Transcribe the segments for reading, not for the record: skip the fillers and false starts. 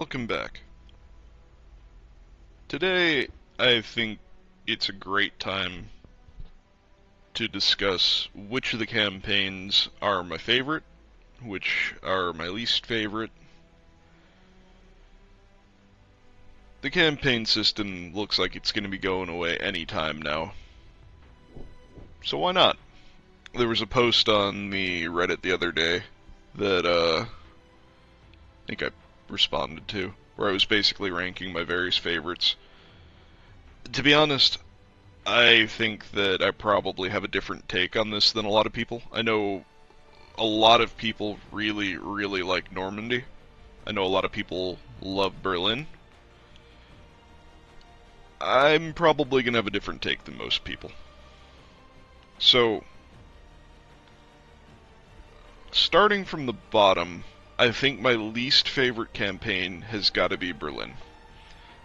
welcome back. Today, I think it's a great time to discuss which of the campaigns are my favorite, which are my least favorite. The campaign system looks like it's going to be going away any time now. So why not? There was a post on the Reddit the other day that I think I responded to, where I was basically ranking my various favorites. To be honest, I think that I probably have a different take on this than a lot of people. I know a lot of people really, really like Normandy. I know a lot of people love Berlin. I'm probably going to have a different take than most people. So, starting from the bottom, I think my least favorite campaign has got to be Berlin.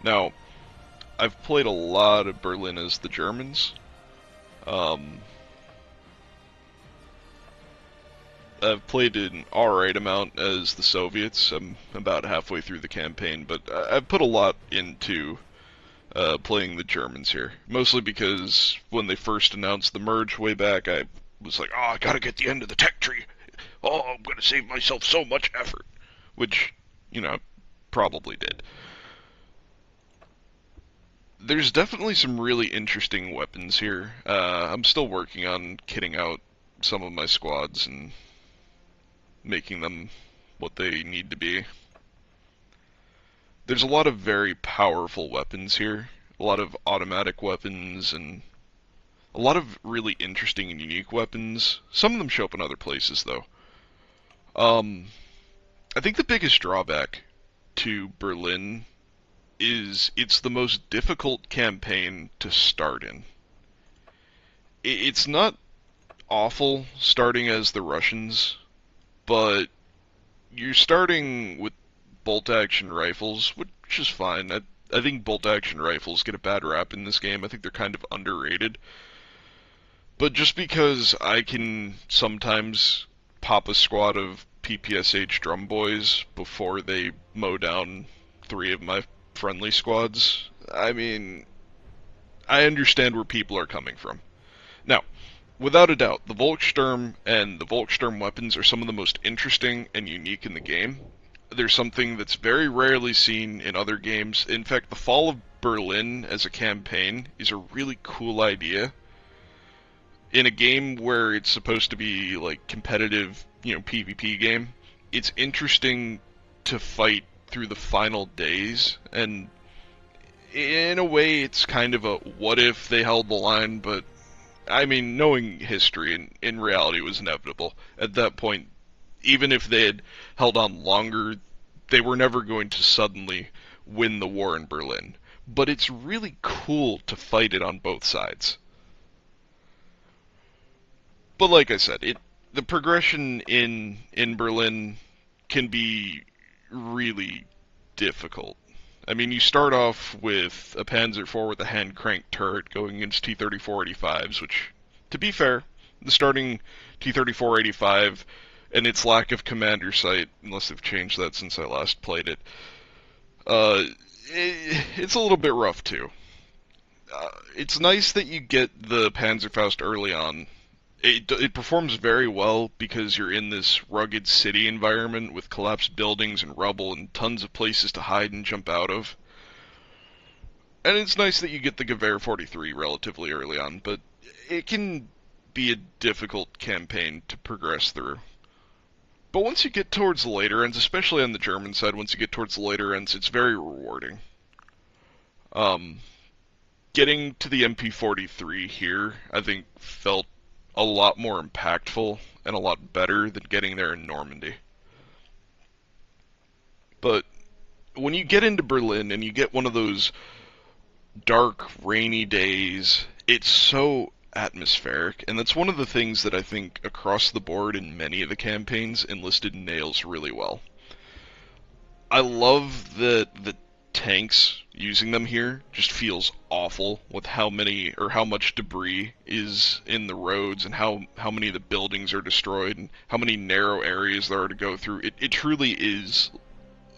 Now, I've played a lot of Berlin as the Germans. I've played an alright amount as the Soviets. I'm about halfway through the campaign, but I've put a lot into playing the Germans here. Mostly because when they first announced the merge way back, I was like, oh, I gotta get the end of the tech tree. Oh, I'm gonna save myself so much effort. Which, probably did. There's definitely some really interesting weapons here. I'm still working on kitting out some of my squads and making them what they need to be. There's a lot of very powerful weapons here. A lot of automatic weapons and a lot of really interesting and unique weapons. Some of them show up in other places, though. I think the biggest drawback to Berlin is it's the most difficult campaign to start in. It's not awful starting as the Russians, but you're starting with bolt-action rifles, which is fine. I think bolt-action rifles get a bad rap in this game. I think they're kind of underrated. But just because I can sometimes pop a squad of PPSH drum boys before they mow down 3 of my friendly squads, I mean, I understand where people are coming from. Now, without a doubt, the Volkssturm and the Volkssturm weapons are some of the most interesting and unique in the game. There's something that's very rarely seen in other games. In fact, the Fall of Berlin as a campaign is a really cool idea. In a game where it's supposed to be like competitive, PvP game, it's interesting to fight through the final days, and in a way it's kind of a what if they held the line, but I mean, knowing history, in reality it was inevitable. At that point, even if they had held on longer, they were never going to suddenly win the war in Berlin. But it's really cool to fight it on both sides. But like I said, the progression in Berlin can be really difficult. I mean, you start off with a Panzer IV with a hand-cranked turret going against T-34-85s, which, to be fair, the starting T-34-85 and its lack of commander sight, unless they've changed that since I last played it, it's a little bit rough too. It's nice that you get the Panzerfaust early on. It performs very well because you're in this rugged city environment with collapsed buildings and rubble and tons of places to hide and jump out of. And it's nice that you get the Gewehr 43 relatively early on, but it can be a difficult campaign to progress through. But once you get towards the later ends, especially on the German side, once you get towards the later ends, it's very rewarding. Getting to the MP43 here, I think, felt a lot more impactful and a lot better than getting there in Normandy. But when you get into Berlin and you get one of those dark, rainy days, it's so atmospheric, and that's one of the things that I think across the board in many of the campaigns Enlisted nails really well. I love that the tanks, using them here, just feels awful with how many or how much debris is in the roads and how many of the buildings are destroyed and how many narrow areas there are to go through. It truly is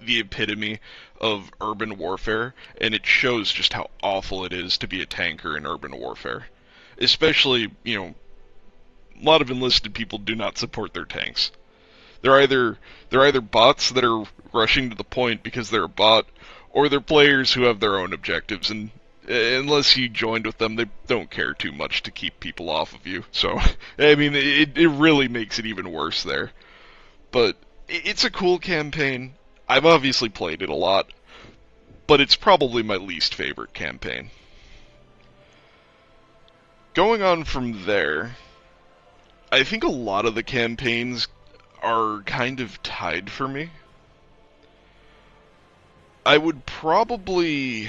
the epitome of urban warfare, and it shows just how awful it is to be a tanker in urban warfare. Especially, a lot of enlisted people do not support their tanks. They're either bots that are rushing to the point because they're a bot, or they're players who have their own objectives, and unless you joined with them, they don't care too much to keep people off of you. So, I mean, it really makes it even worse there. But it's a cool campaign. I've obviously played it a lot, but it's probably my least favorite campaign. Going on from there, I think a lot of the campaigns are kind of tied for me. I would probably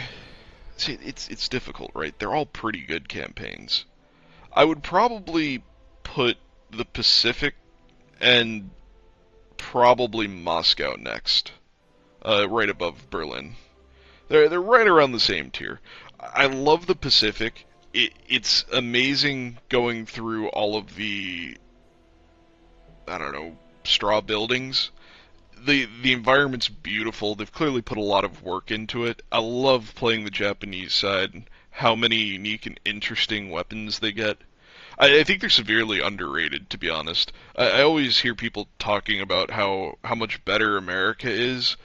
see it's difficult, right? They're all pretty good campaigns. I would probably put the Pacific and probably Moscow next, right above Berlin. They're right around the same tier. I love the Pacific. It's amazing going through all of the, I don't know, straw buildings. The environment's beautiful. They've clearly put a lot of work into it. I love playing the Japanese side. How many unique and interesting weapons they get. I think they're severely underrated, to be honest. I always hear people talking about how much better America is,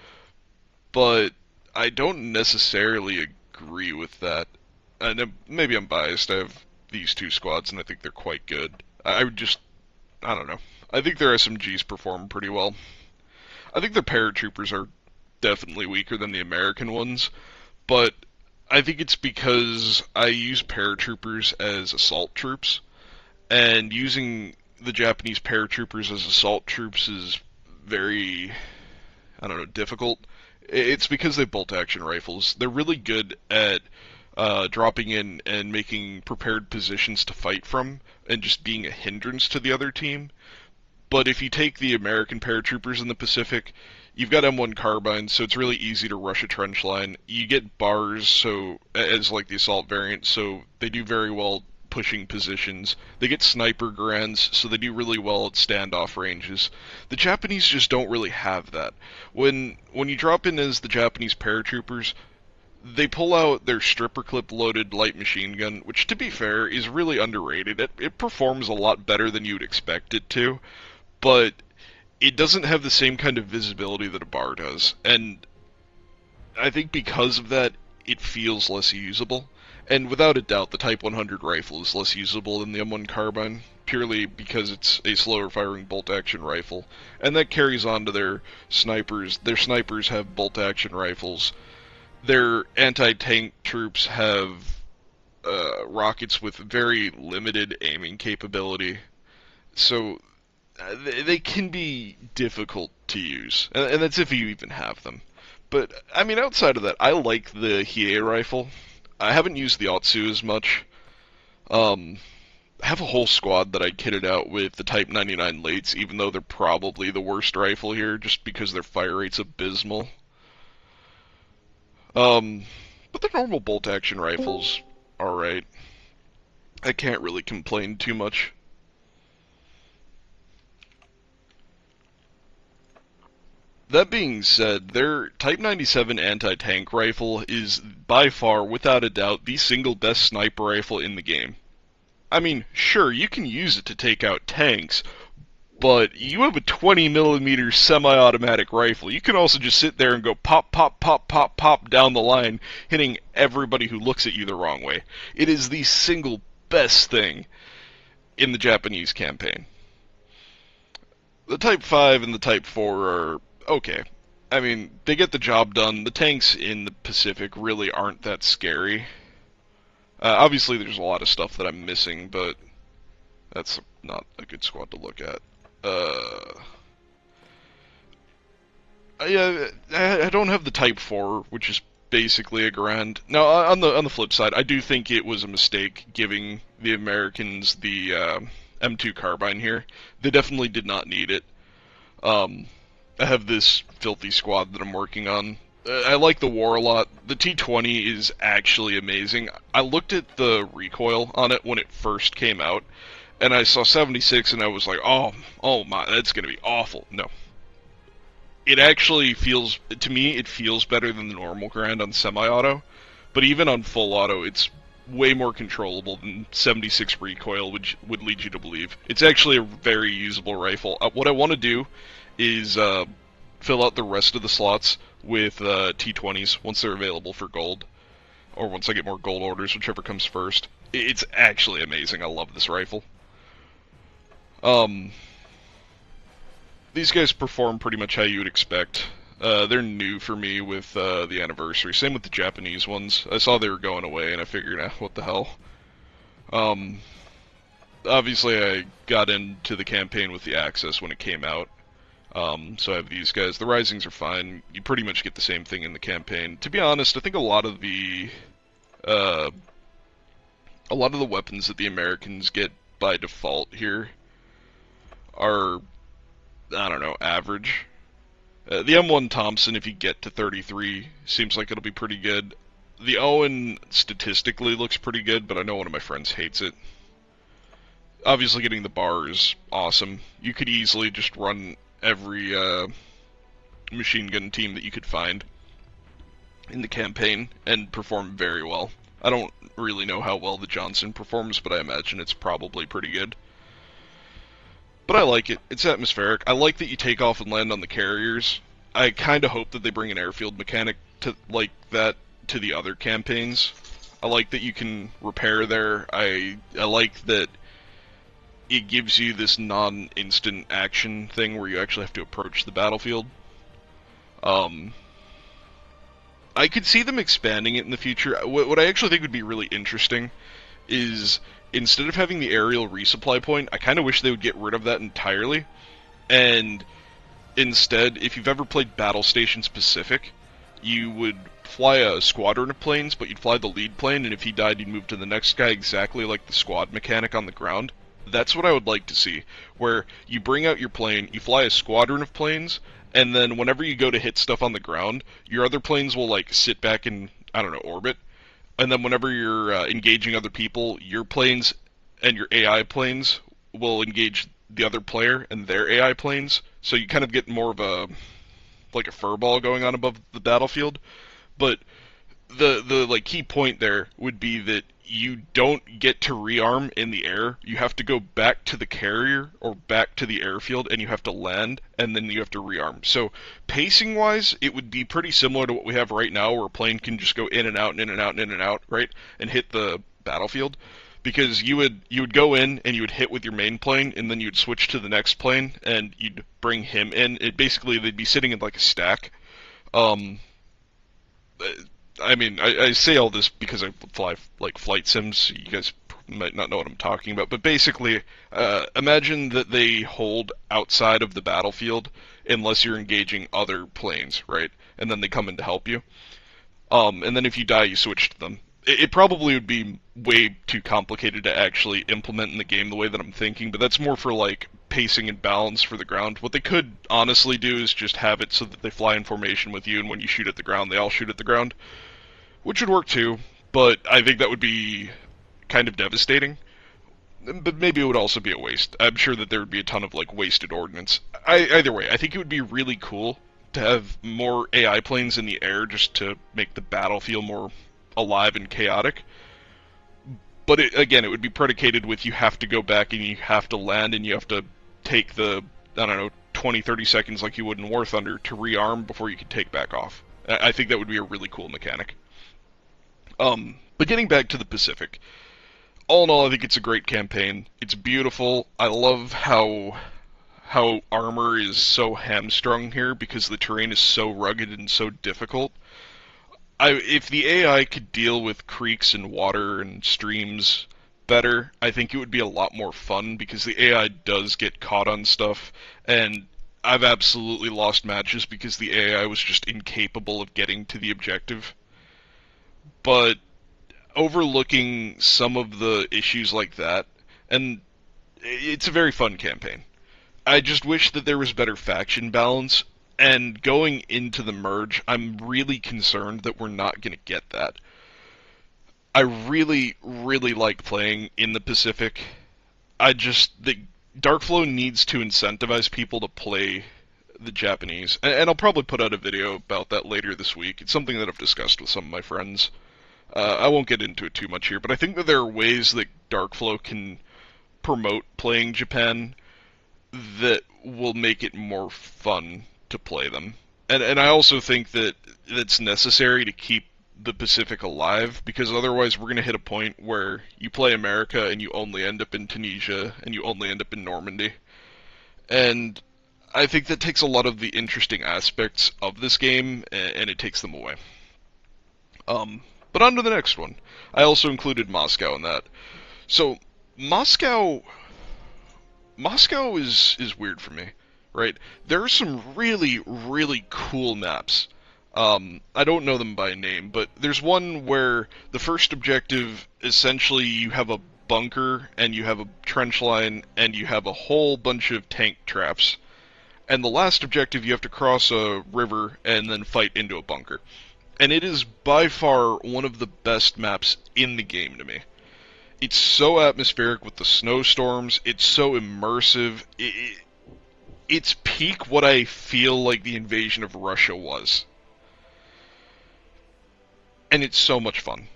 but I don't necessarily agree with that. And maybe I'm biased. I have these two squads, and I think they're quite good. I don't know. I think their SMGs perform pretty well. I think the paratroopers are definitely weaker than the American ones, but I think it's because I use paratroopers as assault troops, and using the Japanese paratroopers as assault troops is very, I don't know, difficult. It's because they have bolt-action rifles. They're really good at dropping in and making prepared positions to fight from, and just being a hindrance to the other team. But if you take the American paratroopers in the Pacific, you've got M1 carbines, so it's really easy to rush a trench line. You get bars, so as like the assault variant, so they do very well pushing positions. They get sniper grenades, so they do really well at standoff ranges. The Japanese just don't really have that. When you drop in as the Japanese paratroopers, they pull out their stripper clip loaded light machine gun, which to be fair is really underrated. It performs a lot better than you'd expect it to, but it doesn't have the same kind of visibility that a bar does. And I think because of that, it feels less usable. And without a doubt, the Type 100 rifle is less usable than the M1 carbine, purely because it's a slower firing bolt-action rifle. And that carries on to their snipers. Their snipers have bolt-action rifles. Their anti-tank troops have rockets with very limited aiming capability. So they can be difficult to use, and that's if you even have them. But, I mean, outside of that, I like the Hiei rifle. I haven't used the Otsu as much. I have a whole squad that I kitted out with the Type 99 Lates, even though they're probably the worst rifle here, just because their fire rate's abysmal. But the normal bolt-action rifle's alright. I can't really complain too much. That being said, their Type 97 anti-tank rifle is by far, without a doubt, the single best sniper rifle in the game. I mean, sure, you can use it to take out tanks, but you have a 20mm semi-automatic rifle. You can also just sit there and go pop, pop, pop, pop, pop down the line, hitting everybody who looks at you the wrong way. It is the single best thing in the Japanese campaign. The Type 5 and the Type 4 are okay. I mean, they get the job done. The tanks in the Pacific really aren't that scary. Obviously, there's a lot of stuff that I'm missing, but that's not a good squad to look at. Yeah, I don't have the Type 4, which is basically a grand. Now, on the flip side, I do think it was a mistake giving the Americans the M2 carbine here. They definitely did not need it. I have this filthy squad that I'm working on. I like the war a lot. The T-20 is actually amazing. I looked at the recoil on it when it first came out, and I saw 76, and I was like, oh my, that's going to be awful. No. It actually feels, to me, it feels better than the normal grind on semi-auto, but even on full auto, it's way more controllable than 76 recoil would lead you to believe. It's actually a very usable rifle. What I want to do is fill out the rest of the slots with T20s once they're available for gold, or once I get more gold orders, whichever comes first. It's actually amazing. I love this rifle. Um, these guys perform pretty much how you would expect. They're new for me with the anniversary. Same with the Japanese ones. I saw they were going away, and I figured, what the hell. Um, obviously, I got into the campaign with the Axis when it came out. So I have these guys. The Risings are fine. You pretty much get the same thing in the campaign. To be honest, I think uh, a lot of the weapons that the Americans get by default here are, I don't know, average. The M1 Thompson, if you get to 33, seems like it'll be pretty good. The Owen statistically looks pretty good, but I know one of my friends hates it. Obviously, getting the bar is awesome. You could easily just run every machine gun team that you could find in the campaign and perform very well. I don't really know how well the Johnson performs, but I imagine it's probably pretty good. But I like it. It's atmospheric. I like that you take off and land on the carriers. I kind of hope that they bring an airfield mechanic to like that to the other campaigns. I like that you can repair there. I like that it gives you this non-instant action thing where you actually have to approach the battlefield. Um, I could see them expanding it in the future. What I actually think would be really interesting is instead of having the aerial resupply point, I kind of wish they would get rid of that entirely. And instead, if you've ever played Battle Stations Pacific, you would fly a squadron of planes, but you'd fly the lead plane, and if he died, you'd move to the next guy exactly like the squad mechanic on the ground. That's what I would like to see, where you bring out your plane, you fly a squadron of planes, and then whenever you go to hit stuff on the ground, your other planes will, like, sit back in, I don't know, orbit, and then whenever you're engaging other people, your planes and your AI planes will engage the other player and their AI planes, so you kind of get more of a, like a furball going on above the battlefield. But the like key point there would be that you don't get to rearm in the air. You have to go back to the carrier or back to the airfield, and you have to land, and then you have to rearm. So pacing wise, it would be pretty similar to what we have right now, where a plane can just go in and out and in and out and in and out, right, and hit the battlefield. Because you would go in and you would hit with your main plane, and then you'd switch to the next plane and you'd bring him in. It basically they'd be sitting in like a stack. Um, I mean, I say all this because I fly like flight sims. You guys might not know what I'm talking about, but basically, imagine that they hold outside of the battlefield unless you're engaging other planes, right? And then they come in to help you. And then if you die, you switch to them. It probably would be way too complicated to actually implement in the game the way that I'm thinking, but that's more for like pacing and balance for the ground. What they could honestly do is just have it so that they fly in formation with you, and when you shoot at the ground, they all shoot at the ground, which would work too, but I think that would be kind of devastating. But maybe it would also be a waste. I'm sure that there would be a ton of like wasted ordnance. Either way, I think it would be really cool to have more AI planes in the air just to make the battle feel more alive and chaotic. But again, it would be predicated with you have to go back and you have to land and you have to take the, I don't know, 20, 30 seconds like you would in War Thunder to rearm before you can take back off. I think that would be a really cool mechanic. But getting back to the Pacific, all in all, I think it's a great campaign. It's beautiful. I love how armor is so hamstrung here because the terrain is so rugged and so difficult. If the AI could deal with creeks and water and streams better, I think it would be a lot more fun because the AI does get caught on stuff, and I've absolutely lost matches because the AI was just incapable of getting to the objective. But overlooking some of the issues like that, and it's a very fun campaign. I just wish that there was better faction balance, and going into the merge, I'm really concerned that we're not going to get that. I really, really like playing in the Pacific. The Darkflow needs to incentivize people to play the Japanese, and I'll probably put out a video about that later this week. It's something that I've discussed with some of my friends. I won't get into it too much here, but I think that there are ways that Darkflow can promote playing Japan that will make it more fun to play them. And I also think that it's necessary to keep the Pacific alive, because otherwise we're going to hit a point where you play America and you only end up in Tunisia and you only end up in Normandy. And I think that takes a lot of the interesting aspects of this game and it takes them away. But on to the next one. I also included Moscow in that. So Moscow is weird for me, right? There are some really, really cool maps. I don't know them by name, but there's one where the first objective, essentially you have a bunker, and you have a trench line, and you have a whole bunch of tank traps. And the last objective, you have to cross a river and then fight into a bunker. And it is by far one of the best maps in the game to me. It's so atmospheric with the snowstorms, it's so immersive, it's peak what I feel like the invasion of Russia was. And it's so much fun.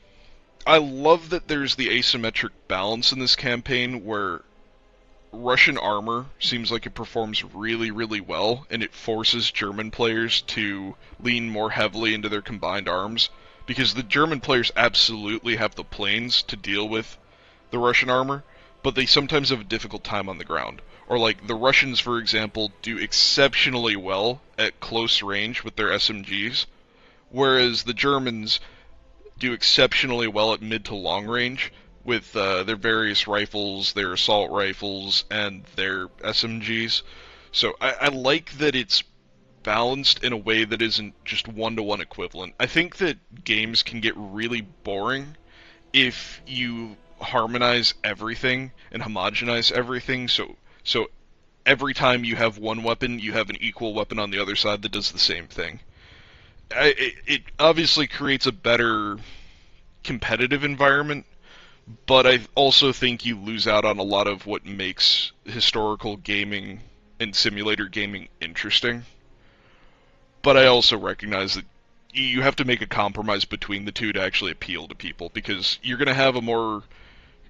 I love that there's the asymmetric balance in this campaign where Russian armor seems like it performs really, really well, and it forces German players to lean more heavily into their combined arms, because the German players absolutely have the planes to deal with the Russian armor, but they sometimes have a difficult time on the ground. Or like the Russians, for example, do exceptionally well at close range with their SMGs, whereas the Germans do exceptionally well at mid to long range with their various rifles, their assault rifles, and their SMGs. So I like that it's balanced in a way that isn't just one-to-one equivalent. I think that games can get really boring if you harmonize everything and homogenize everything, so every time you have one weapon, you have an equal weapon on the other side that does the same thing. It obviously creates a better competitive environment, but I also think you lose out on a lot of what makes historical gaming and simulator gaming interesting. But I also recognize that you have to make a compromise between the two to actually appeal to people, because you're going to have a more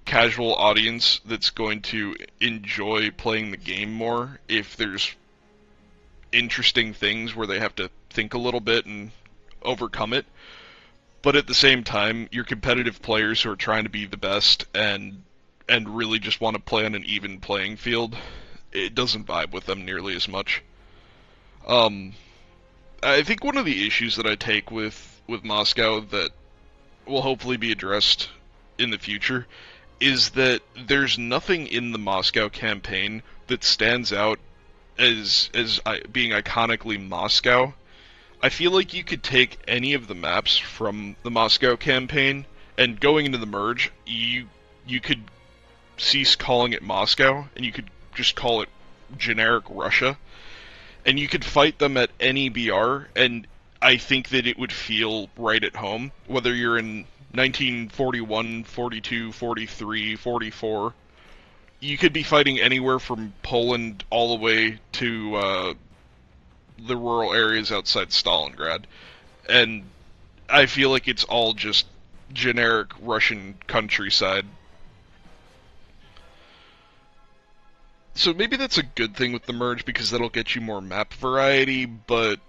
casual audience that's going to enjoy playing the game more if there's interesting things where they have to think a little bit and overcome it. But at the same time, your competitive players who are trying to be the best and really just want to play on an even playing field, it doesn't vibe with them nearly as much. I think one of the issues that I take with Moscow that will hopefully be addressed in the future is that there's nothing in the Moscow campaign that stands out as being iconically Moscow. I feel like you could take any of the maps from the Moscow campaign, and going into the merge, you could cease calling it Moscow, and you could just call it generic Russia, and you could fight them at any BR, and I think that it would feel right at home, whether you're in 1941, 42, 43, 44. You could be fighting anywhere from Poland all the way to the rural areas outside Stalingrad. And I feel like it's all just generic Russian countryside. So maybe that's a good thing with the merge, because that'll get you more map variety, but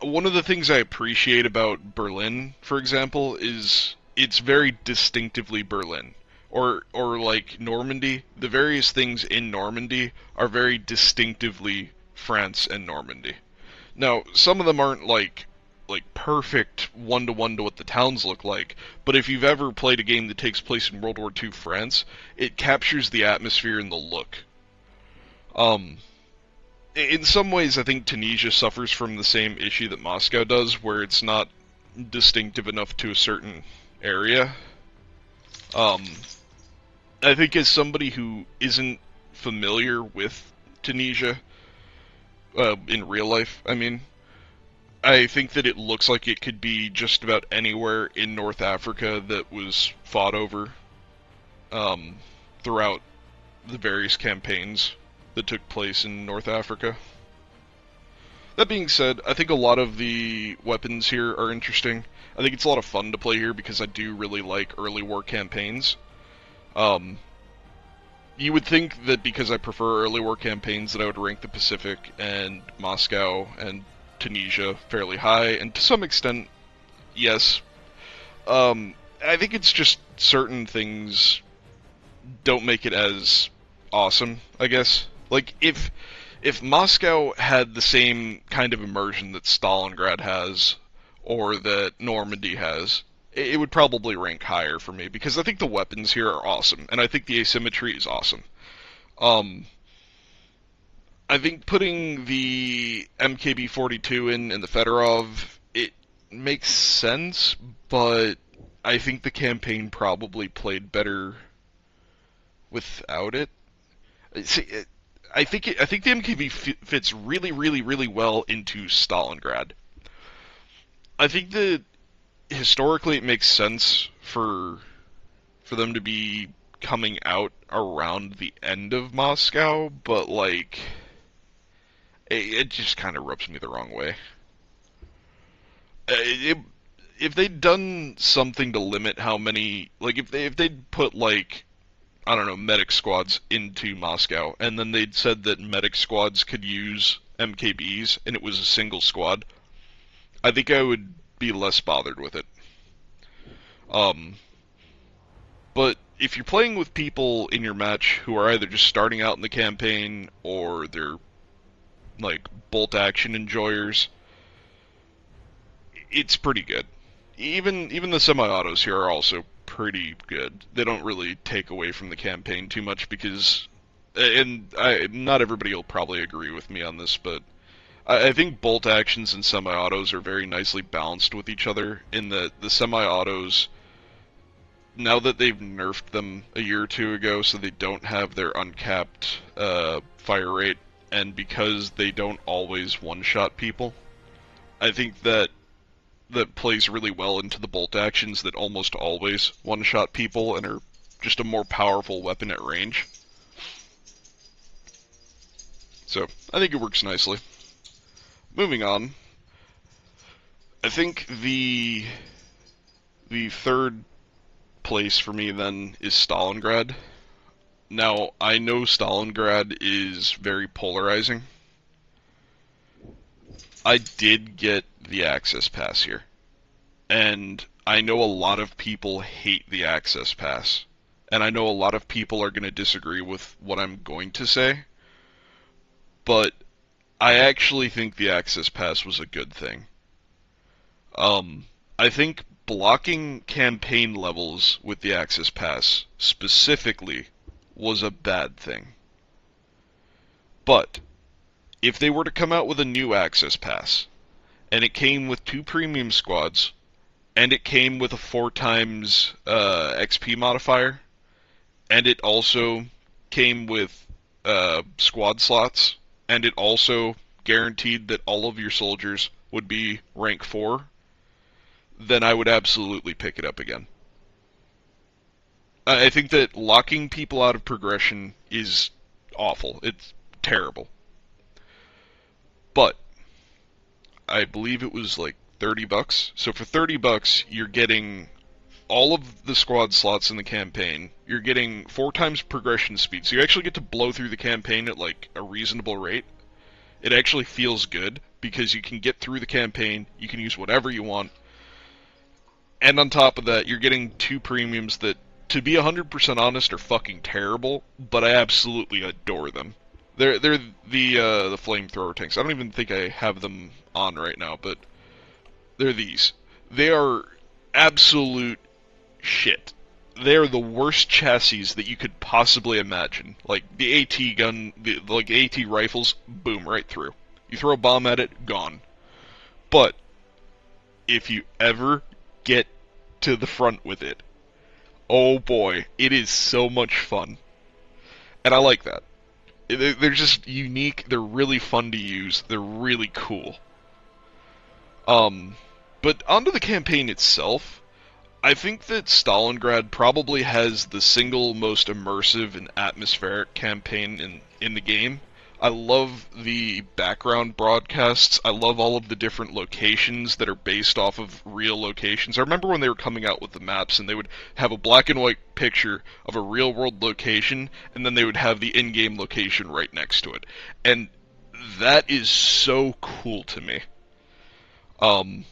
one of the things I appreciate about Berlin, for example, is it's very distinctively Berlin. Or like Normandy, the various things in Normandy are very distinctively France and Normandy. Now, some of them aren't like perfect one-to-one to what the towns look like, but if you've ever played a game that takes place in World War II France, it captures the atmosphere and the look. In some ways, I think Tunisia suffers from the same issue that Moscow does, where it's not distinctive enough to a certain area. I think as somebody who isn't familiar with Tunisia, in real life, I mean, I think that it looks like it could be just about anywhere in North Africa that was fought over throughout the various campaigns that took place in North Africa. That being said, I think a lot of the weapons here are interesting. I think it's a lot of fun to play here because I do really like early war campaigns. Um, you would think that because I prefer early war campaigns that I would rank the Pacific and Moscow and Tunisia fairly high, and to some extent, yes. I think it's just certain things don't make it as awesome, I guess. Like if Moscow had the same kind of immersion that Stalingrad has or that Normandy has, it would probably rank higher for me because I think the weapons here are awesome and I think the asymmetry is awesome. Um I think putting the MKB-42 in and the Fedorov, it makes sense, but I think the campaign probably played better without it. See, I think the MKB fits really, really, really well into Stalingrad. I think that historically it makes sense for them to be coming out around the end of Moscow, but like it just kind of rubs me the wrong way. It, if they'd done something to limit how many, like if they'd put like I don't know, medic squads into Moscow, and then they'd said that medic squads could use MKBs, and it was a single squad, I think I would be less bothered with it. Um, but if you're playing with people in your match who are either just starting out in the campaign or they're like bolt action enjoyers, it's pretty good. Even the semi-autos here are also pretty good. They don't really take away from the campaign too much because, not everybody will probably agree with me on this, but I think bolt actions and semi-autos are very nicely balanced with each other in that the semi-autos, now that they've nerfed them a year or two ago so they don't have their uncapped fire rate, and because they don't always one-shot people, I think that plays really well into the bolt actions that almost always one-shot people and are just a more powerful weapon at range. So, I think it works nicely. Moving on, I think the third place for me then is Stalingrad. Now, I know Stalingrad is very polarizing. I did get the access pass here. And I know a lot of people hate the access pass. And I know a lot of people are going to disagree with what I'm going to say. But I actually think the access pass was a good thing. I think blocking campaign levels with the access pass specifically was a bad thing. But if they were to come out with a new access pass, and it came with 2 premium squads, and it came with a 4 times XP modifier, and it also came with squad slots, and it also guaranteed that all of your soldiers would be rank 4, then I would absolutely pick it up again. I think that locking people out of progression is awful. It's terrible. But I believe it was like $30. So for $30, you're getting all of the squad slots in the campaign. You're getting 4 times progression speed. So you actually get to blow through the campaign at like a reasonable rate. It actually feels good because you can get through the campaign. You can use whatever you want. And on top of that, you're getting 2 premiums that, to be 100% honest, are fucking terrible, but I absolutely adore them. They're the flamethrower tanks. I don't even think I have them on right now, but they're these. They are absolute shit. They are the worst chassis that you could possibly imagine. Like the AT gun, like AT rifles, boom, right through. You throw a bomb at it, gone. But if you ever get to the front with it, oh boy, it is so much fun. And I like that. They're just unique, they're really fun to use, they're really cool. But onto the campaign itself, I think that Stalingrad probably has the single most immersive and atmospheric campaign in the game. I love the background broadcasts. I love all of the different locations that are based off of real locations. I remember when they were coming out with the maps and they would have a black and white picture of a real world location and then they would have the in-game location right next to it. And that is so cool to me. Um,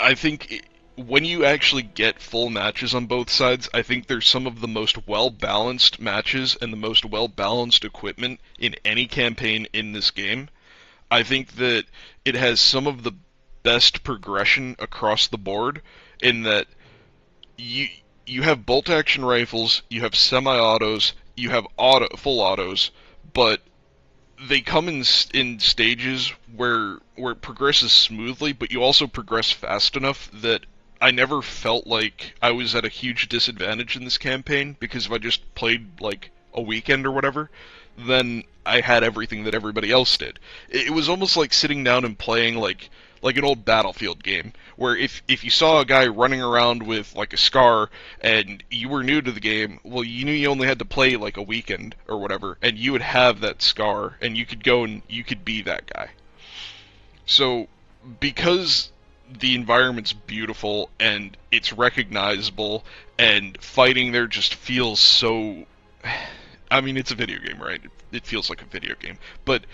I think when you actually get full matches on both sides, I think there's some of the most well-balanced matches and the most well-balanced equipment in any campaign in this game. I think that it has some of the best progression across the board in that you you have bolt-action rifles, you have semi-autos, you have full autos, but they come in stages where it progresses smoothly, but you also progress fast enough that I never felt like I was at a huge disadvantage in this campaign, because if I just played like a weekend or whatever, then I had everything that everybody else did. It was almost like sitting down and playing like an old Battlefield game, where if you saw a guy running around with like a scar and you were new to the game, well, you knew you only had to play like a weekend or whatever, and you would have that scar, and you could go and you could be that guy. So, because the environment's beautiful and it's recognizable, and fighting there just feels so. I mean, it's a video game, right? It feels like a video game, but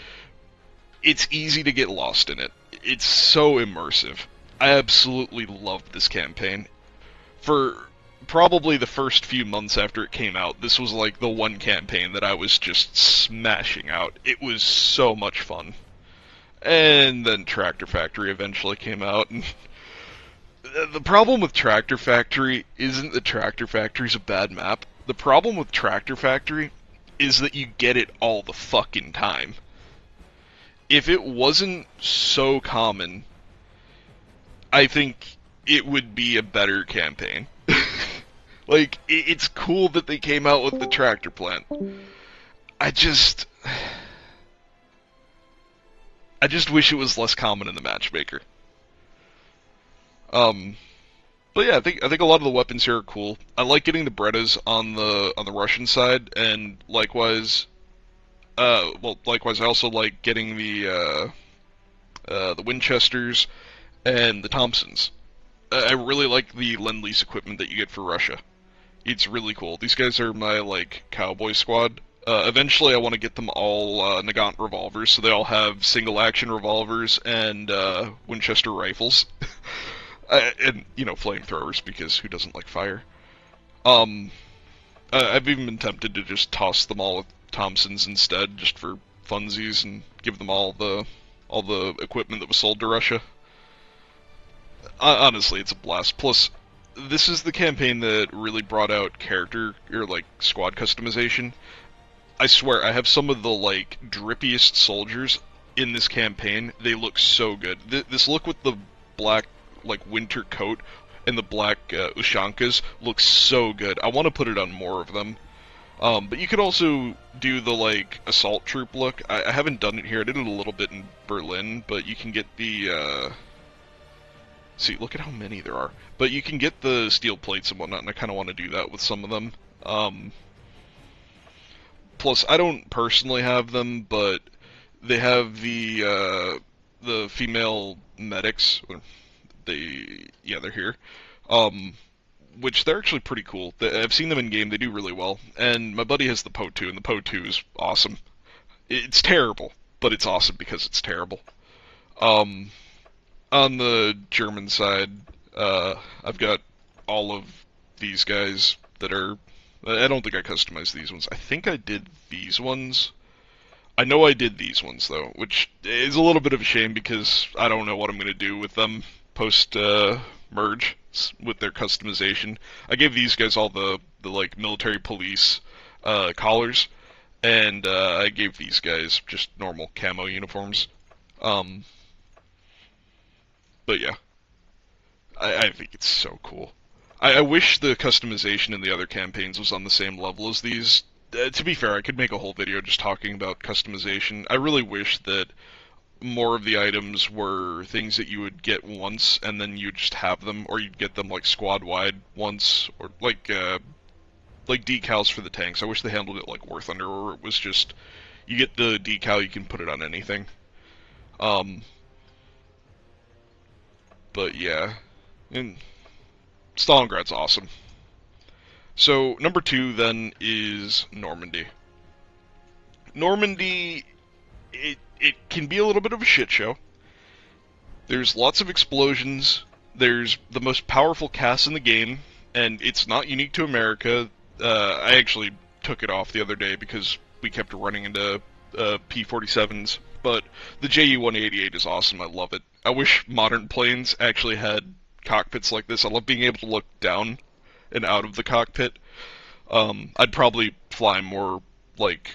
it's easy to get lost in it. It's so immersive. I absolutely loved this campaign. For probably the first few months after it came out, this was like the one campaign that I was just smashing out. It was so much fun. And then Tractor Factory eventually came out, and the problem with Tractor Factory isn't that Tractor Factory's a bad map. The problem with Tractor Factory is that you get it all the fucking time. If it wasn't so common, I think it would be a better campaign. Like, it's cool that they came out with the tractor plant. I just... I just wish it was less common in the matchmaker. But yeah, I think a lot of the weapons here are cool. I like getting the Berettas on the Russian side, and likewise, likewise, I also like getting the Winchesters and the Thompsons. I really like the Lend-Lease equipment that you get for Russia. It's really cool. These guys are my like cowboy squad. Eventually, I want to get them all Nagant revolvers, so they all have single-action revolvers and Winchester rifles, and flamethrowers, because who doesn't like fire? Um, I've even been tempted to just toss them all with Thompsons instead, just for funsies, and give them all the equipment that was sold to Russia. Honestly, it's a blast. Plus, this is the campaign that really brought out character or like squad customization. I swear, I have some of the like drippiest soldiers in this campaign. They look so good. This look with the black like winter coat and the black ushankas looks so good. I want to put it on more of them. But you could also do the like assault troop look. I haven't done it here. I did it a little bit in Berlin, but you can get the see, look at how many there are. But you can get the steel plates and whatnot, and I kind of want to do that with some of them. Plus, I don't personally have them, but they have the female medics. They're here. Which they're actually pretty cool. I've seen them in game. They do really well. And my buddy has the PO2, and the PO2 is awesome. It's terrible, but it's awesome because it's terrible. Um, on the German side, I've got all of these guys that are. I don't think I customized these ones. I think I did these ones. I know I did these ones though, which is a little bit of a shame because I don't know what I'm gonna do with them post merge with their customization. I gave these guys all the like military police collars, and I gave these guys just normal camo uniforms. Um, but yeah, I think it's so cool. I wish the customization in the other campaigns was on the same level as these. To be fair, I could make a whole video just talking about customization. I really wish that more of the items were things that you would get once and then you'd just have them, or you'd get them like squad wide once, or like decals for the tanks. I wish they handled it like War Thunder, or it was just You get the decal, you can put it on anything. Um, but yeah, and Stalingrad's awesome. So number 2 then is Normandy. Normandy, it can be a little bit of a shit show. There's lots of explosions. There's the most powerful cast in the game, and it's not unique to America. I actually took it off the other day because we kept running into P-47s, but the JU-188 is awesome. I love it. I wish modern planes actually had cockpits like this. I love being able to look down and out of the cockpit. I'd probably fly more like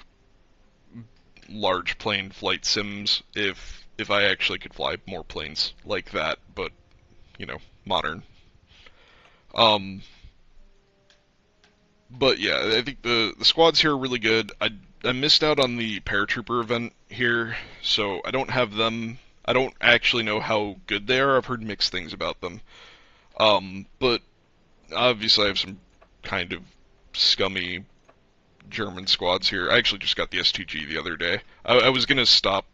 large plane flight sims if I actually could fly more planes like that, but modern. Um, but yeah, I think the squads here are really good. I missed out on the paratrooper event here, so I don't have them. I don't actually know how good they are. I've heard mixed things about them. But obviously I have some kind of scummy German squads here. I actually just got the STG the other day. I was gonna stop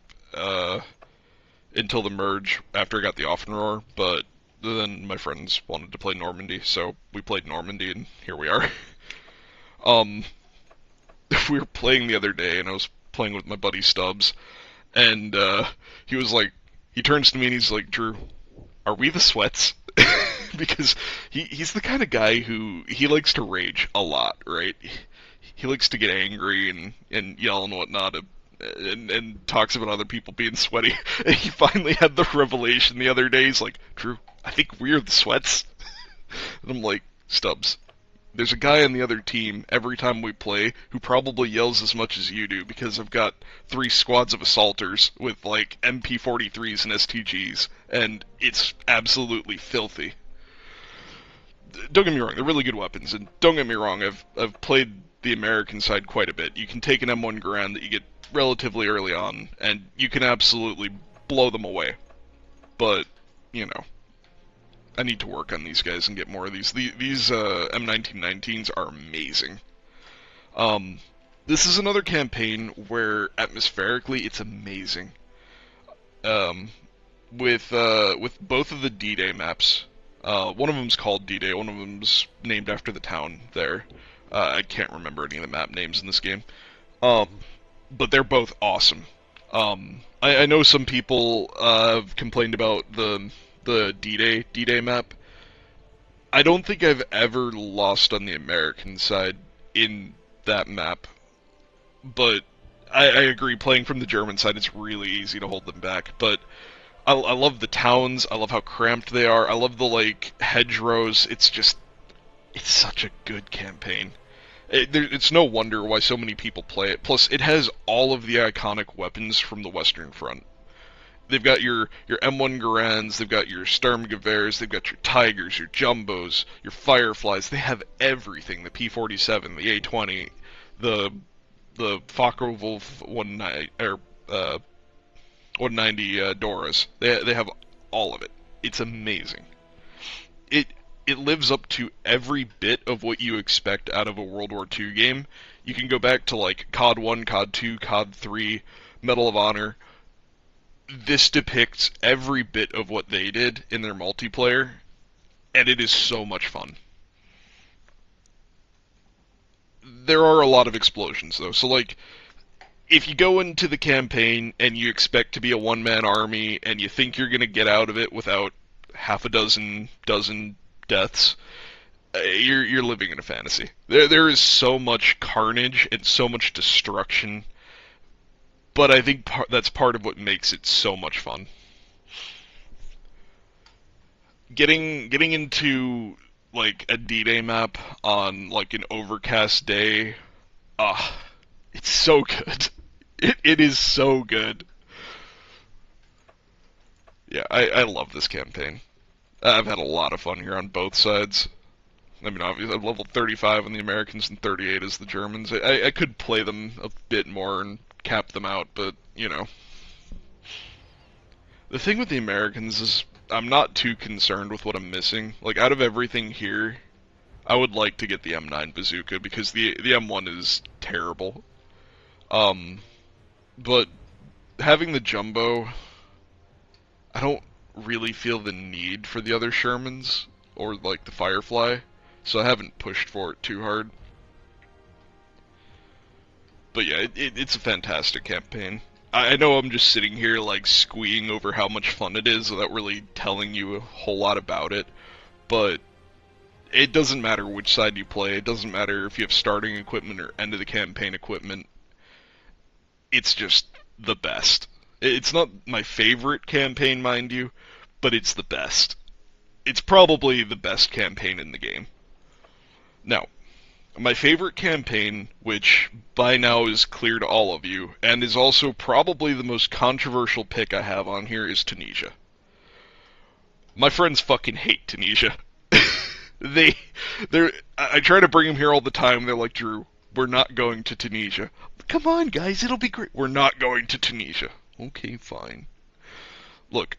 until the merge after I got the Offenrohr, but then my friends wanted to play Normandy, so we played Normandy, and here we are. um, we were playing the other day, and I was playing with my buddy Stubbs, and he was like, he turns to me and he's like, Drew, are we the sweats? Because he's the kind of guy who, he likes to rage a lot, right? He likes to get angry and yell and whatnot, and talks about other people being sweaty. And he finally had the revelation the other day. He's like, Drew, I think we're the sweats. And I'm like, Stubbs, there's a guy on the other team every time we play who probably yells as much as you do, because I've got 3 squads of assaulters with like MP43s and STGs, and it's absolutely filthy. Don't get me wrong, they're really good weapons, and don't get me wrong, I've played the American side quite a bit. You can take an M1 Garand that you get relatively early on, and you can absolutely blow them away. But, I need to work on these guys and get more of these. These M1919s are amazing. This is another campaign where atmospherically it's amazing. With both of the D-Day maps, one of them's called D-Day, one of them's named after the town there. I can't remember any of the map names in this game. But they're both awesome. I know some people have complained about the D-Day map. I don't think I've ever lost on the American side in that map, but I agree, playing from the German side, it's really easy to hold them back. But I love the towns, I love how cramped they are, I love the, hedgerows. It's such a good campaign. It's no wonder why so many people play it. Plus, it has all of the iconic weapons from the Western Front. They've got your M1 Garands, they've got your Sturmgewehrs, they've got your Tigers, your Jumbos, your Fireflies. They have everything. The P-47, the A-20, the Focke-Wulf 190 Doras. They have all of it. It's amazing. It lives up to every bit of what you expect out of a World War II game. You can go back to COD 1, COD 2, COD 3, Medal of Honor. This depicts every bit of what they did in their multiplayer, and it is so much fun. There are a lot of explosions, though, so if you go into the campaign and you expect to be a one-man army and you think you're going to get out of it without half a dozen deaths, you're living in a fantasy. There is so much carnage and so much destruction, but I think that's part of what makes it so much fun. Getting into a D-Day map on an overcast day, it's so good. It is so good. Yeah, I love this campaign. I've had a lot of fun here on both sides. I mean, obviously, I'm level 35 on the Americans and 38 as the Germans. I could play them a bit more and cap them out, but, The thing with the Americans is I'm not too concerned with what I'm missing. Out of everything here, I would like to get the M9 bazooka, because the M1 is terrible. But having the jumbo, I don't really feel the need for the other Shermans or like the Firefly, so I haven't pushed for it too hard. But yeah, it's a fantastic campaign. I know I'm just sitting here like squeeing over how much fun it is without really telling you a whole lot about it, but it doesn't matter which side you play. It doesn't matter if you have starting equipment or end of the campaign equipment. It's just the best. It's not my favorite campaign, mind you, but it's the best. It's probably the best campaign in the game. Now, my favorite campaign, which by now is clear to all of you, and is also probably the most controversial pick I have on here, is Tunisia. My friends fucking hate Tunisia. they, they're. I try to bring them here all the time. They're like, Drew, we're not going to Tunisia. Come on, guys, it'll be great. We're not going to Tunisia. Okay, fine. Look,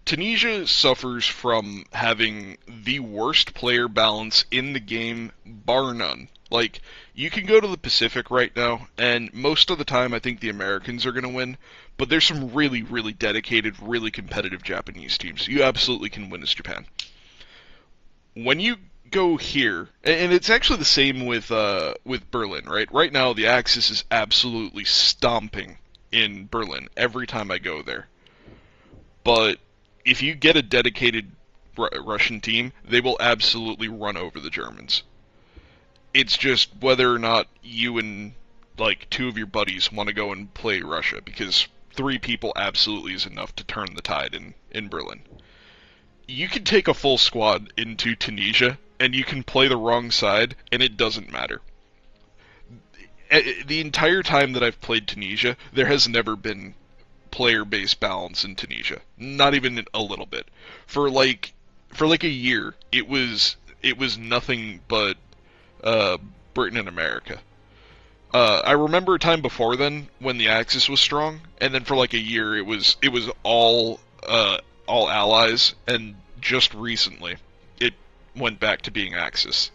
Tunisia suffers from having the worst player balance in the game, bar none. Like, you can go to the Pacific right now, and most of the time I think the Americans are going to win, but there's some really, really dedicated, really competitive Japanese teams. You absolutely can win as Japan. When you go here, and it's actually the same with Berlin, right? Right now, the Axis is absolutely stomping in Berlin every time I go there. But if you get a dedicated Russian team, they will absolutely run over the Germans. It's just whether or not you and like two of your buddies want to go and play Russia, because three people absolutely is enough to turn the tide in Berlin. You can take a full squad into Tunisia and you can play the wrong side and it doesn't matter. The entire time that I've played Tunisia, there has never been player-based balance in Tunisia. Not even a little bit. For like a year, it was nothing but uh, Britain and America. I remember a time before then when the Axis was strong, and then for like a year it was all allies, and just recently it went back to being Axis.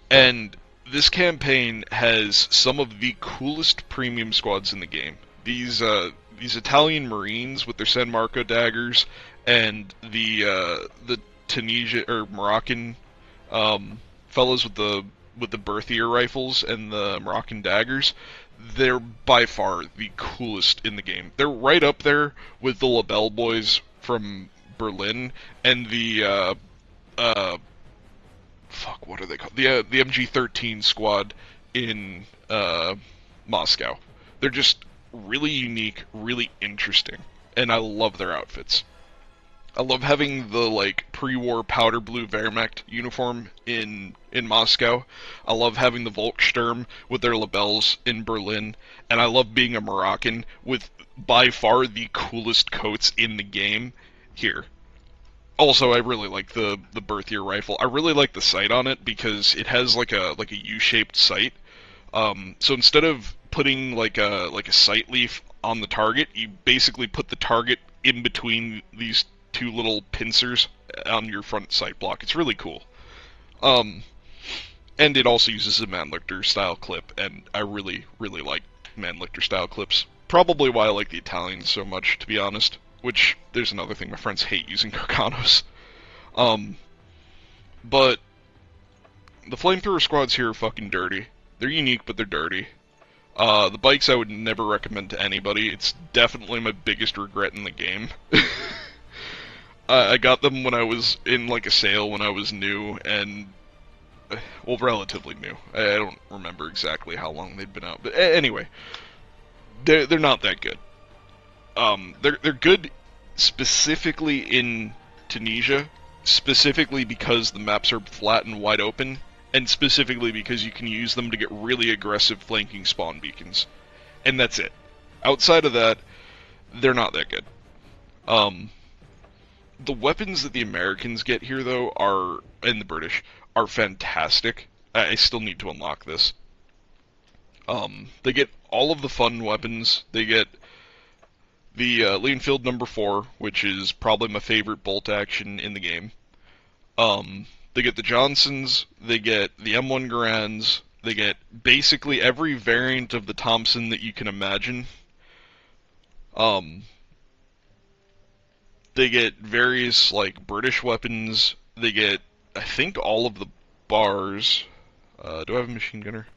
And this campaign has some of the coolest premium squads in the game. These Italian Marines with their San Marco daggers and the Tunisia or Moroccan fellows with the Berthier rifles and the Moroccan daggers. They're by far the coolest in the game. They're right up there with the Labelle boys from Berlin and uh, fuck, what are they called? The MG-13 squad in Moscow. They're just really unique, really interesting, and I love their outfits. I love having the like pre-war powder blue Wehrmacht uniform in Moscow. I love having the Volkssturm with their labels in Berlin, and I love being a Moroccan with by far the coolest coats in the game here. Also, I really like the Berthier rifle. I really like the sight on it because it has like a U-shaped sight. So instead of putting like a sight leaf on the target, you basically put the target in between these two little pincers on your front sight block. It's really cool. Um, and it also uses a Mannlicher style clip, and I really really like Mannlicher style clips. Probably why I like the Italians so much, to be honest. Which there's another thing, my friends hate using Garganos. Um, but the flamethrower squads here are fucking dirty. They're unique, but they're dirty. The bikes I would never recommend to anybody. It's definitely my biggest regret in the game. I got them when I was in like a sale when I was new, and well, relatively new. I don't remember exactly how long they'd been out, but anyway, they're not that good. They're good specifically in Tunisia, specifically because the maps are flat and wide open, and specifically because you can use them to get really aggressive flanking spawn beacons. And that's it. Outside of that, they're not that good. Um, the weapons that the Americans get here, though, and the British, are fantastic. I still need to unlock this. They get all of the fun weapons. They get the Leonfield number 4, which is probably my favorite bolt action in the game. They get the Johnsons, they get the M1 Garands, they get basically every variant of the Thompson that you can imagine. Um, they get various like British weapons. They get, I think, all of the bars. Do I have a machine gunner?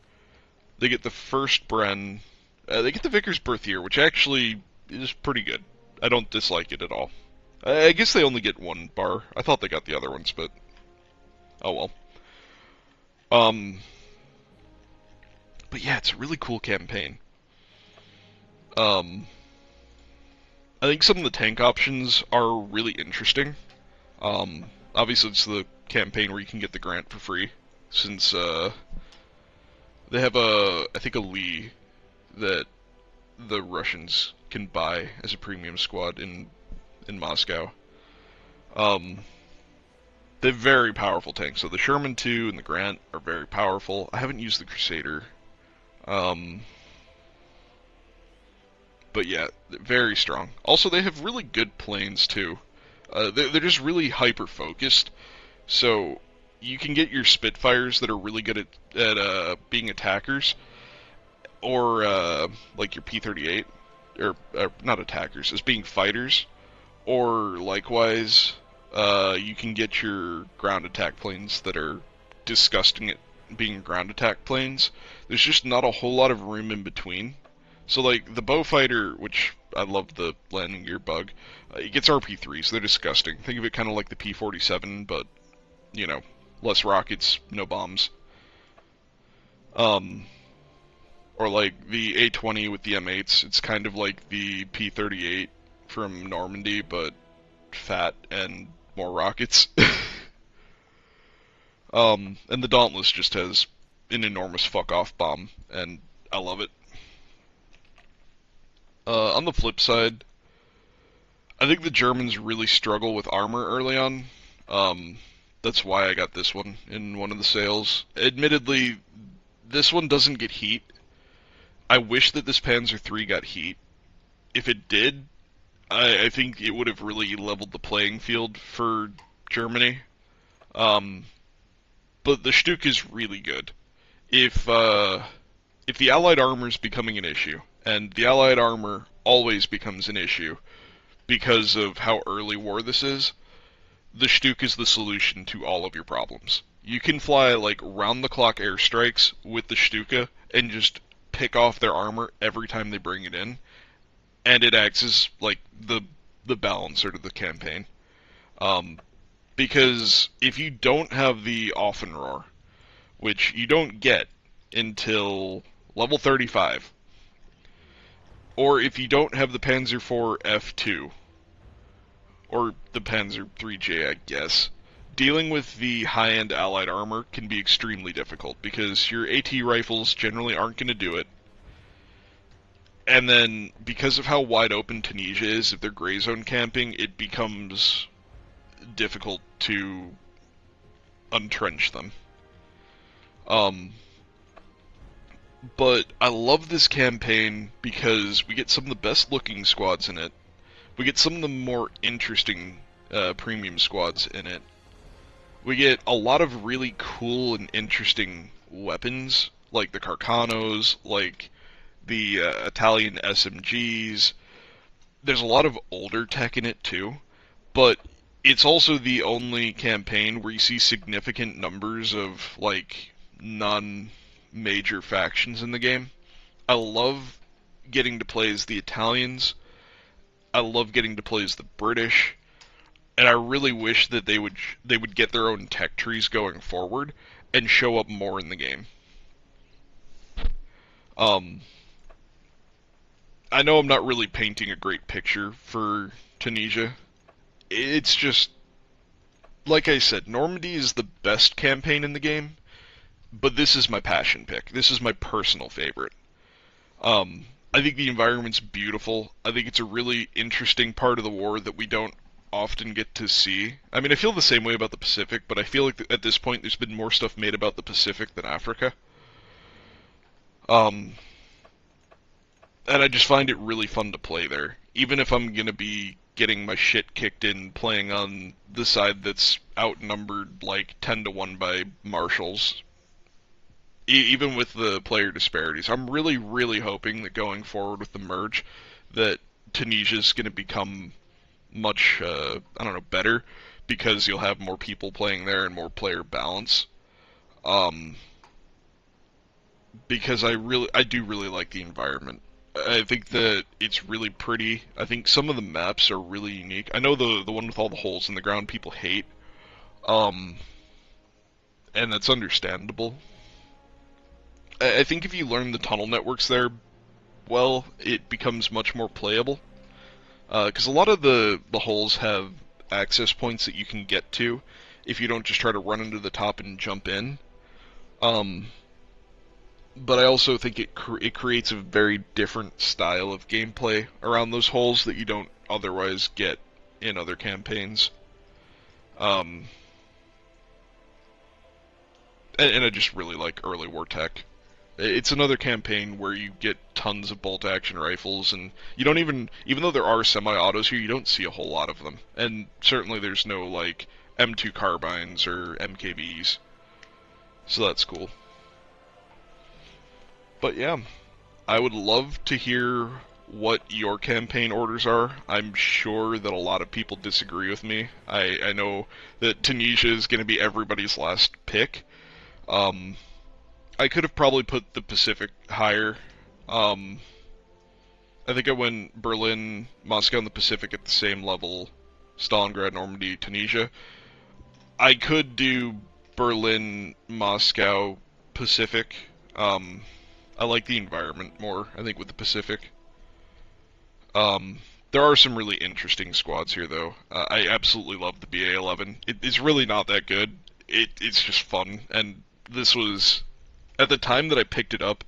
They get the first Bren. They get the Vickers Berthier, which actually is pretty good. I don't dislike it at all. I guess they only get one bar. I thought they got the other ones, but oh well. Um, but yeah, it's a really cool campaign. Um, I think some of the tank options are really interesting. Obviously, it's the campaign where you can get the grant for free, since they have I think a Lee that the Russians can buy as a premium squad in Moscow. Um, they're very powerful tanks. So the Sherman 2 and the Grant are very powerful. I haven't used the Crusader. Um, but yeah, very strong. Also, they have really good planes too. They're just really hyper focused. So you can get your Spitfires that are really good at being attackers, or like your P-38, or not attackers, as being fighters, or likewise, you can get your ground attack planes that are disgusting at being ground attack planes. There's just not a whole lot of room in between. So like the Beaufighter, which I love the landing gear bug, it gets RP3s. They're disgusting. Think of it kind of like the P-47, but you know, less rockets, no bombs. Um, or like the A-20 with the M8s. It's kind of like the P-38 from Normandy, but fat and more rockets. And the Dauntless just has an enormous fuck-off bomb, and I love it. On the flip side, I think the Germans really struggle with armor early on. That's why I got this one in one of the sales. Admittedly, this one doesn't get heat. I wish that this Panzer III got heat. If it did, I think it would have really leveled the playing field for Germany. Um, but the Stuka is really good. If the Allied armor is becoming an issue, and the Allied armor always becomes an issue because of how early war this is, the Stuka is the solution to all of your problems. You can fly like round-the-clock airstrikes with the Stuka and just pick off their armor every time they bring it in, and it acts as like the balancer to the campaign. Um, because if you don't have the Offenrohr, which you don't get until level 35, or if you don't have the Panzer IV F2, or the Panzer IIIJ, I guess, dealing with the high-end Allied armor can be extremely difficult, because your AT rifles generally aren't going to do it. And then, because of how wide open Tunisia is, if they're gray zone camping, it becomes difficult to untrench them. Um, but I love this campaign because we get some of the best looking squads in it. We get some of the more interesting premium squads in it. We get a lot of really cool and interesting weapons, like the Carcanos, like the Italian SMGs. There's a lot of older tech in it too, but it's also the only campaign where you see significant numbers of like non-major factions in the game. I love getting to play as the Italians. I love getting to play as the British, and I really wish that they would get their own tech trees going forward and show up more in the game. Um, I know I'm not really painting a great picture for Tunisia. It's just, like I said, Normandy is the best campaign in the game, but this is my passion pick. This is my personal favorite. I think the environment's beautiful. I think it's a really interesting part of the war that we don't often get to see. I mean, I feel the same way about the Pacific, but I feel like at this point there's been more stuff made about the Pacific than Africa. Um, and I just find it really fun to play there. Even if I'm gonna be getting my shit kicked in playing on the side that's outnumbered like 10 to 1 by marshals, even with the player disparities. I'm really, really hoping that going forward with the merge, that Tunisia's going to become much, I don't know, better because you'll have more people playing there and more player balance. Um, because I do really like the environment. I think that it's really pretty. I think some of the maps are really unique. I know the one with all the holes in the ground people hate, um, and that's understandable. I think if you learn the tunnel networks there well, it becomes much more playable. Because a lot of the holes have access points that you can get to if you don't just try to run into the top and jump in. Um, but I also think it creates a very different style of gameplay around those holes that you don't otherwise get in other campaigns. Um, and I just really like early war tech. It's another campaign where you get tons of bolt action rifles, and you don't even though there are semi-autos here, you don't see a whole lot of them. And certainly there's no like M2 carbines or MKBs, so that's cool. But yeah, I would love to hear what your campaign orders are. I'm sure that a lot of people disagree with me. I know that Tunisia is going to be everybody's last pick. Um, I could have probably put the Pacific higher. Um, I think I went Berlin, Moscow, and the Pacific at the same level. Stalingrad, Normandy, Tunisia. I could do Berlin, Moscow, Pacific. Um, I like the environment more, I think, with the Pacific. Um, there are some really interesting squads here, though. I absolutely love the BA-11. It's really not that good. It's just fun, and this was at the time that I picked it up.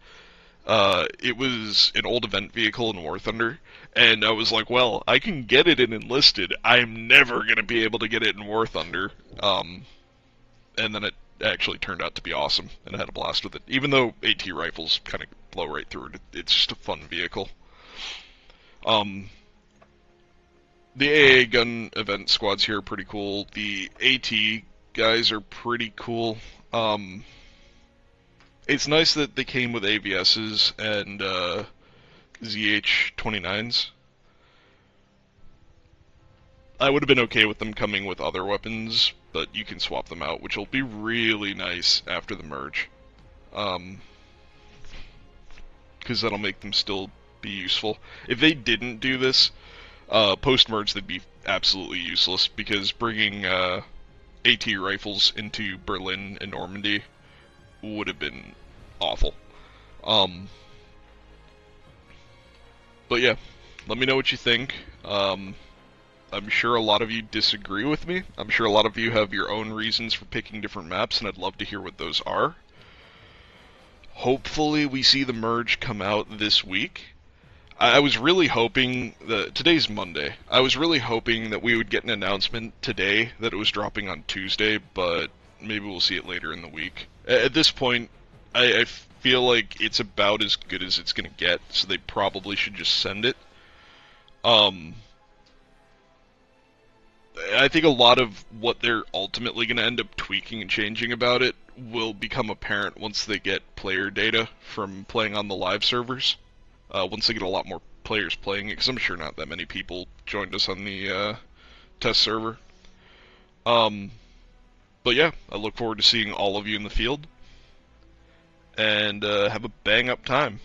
It was an old event vehicle in War Thunder, and I was like, well, I can get it in enlisted. I'm never gonna be able to get it in War Thunder. And then it actually turned out to be awesome, and I had a blast with it. Even though AT rifles kind of blow right through it, it's just a fun vehicle. Um, the AA gun event squads here are pretty cool. The AT guys are pretty cool. It's nice that they came with AVSs and ZH-29s. I would have been okay with them coming with other weapons, but you can swap them out, which will be really nice after the merge. Because that'll make them still be useful. If they didn't do this, post-merge they'd be absolutely useless, because bringing AT rifles into Berlin and Normandy would have been awful. Um, but yeah, let me know what you think. I'm sure a lot of you disagree with me. I'm sure a lot of you have your own reasons for picking different maps, and I'd love to hear what those are. Hopefully we see the merge come out this week. I was really hoping that today's Monday. I was really hoping that we would get an announcement today that it was dropping on Tuesday, but maybe we'll see it later in the week. At this point, I feel like it's about as good as it's going to get, so they probably should just send it. I think a lot of what they're ultimately going to end up tweaking and changing about it will become apparent once they get player data from playing on the live servers. Once they get a lot more players playing it, because I'm sure not that many people joined us on the test server. But yeah, I look forward to seeing all of you in the field, and have a bang up time.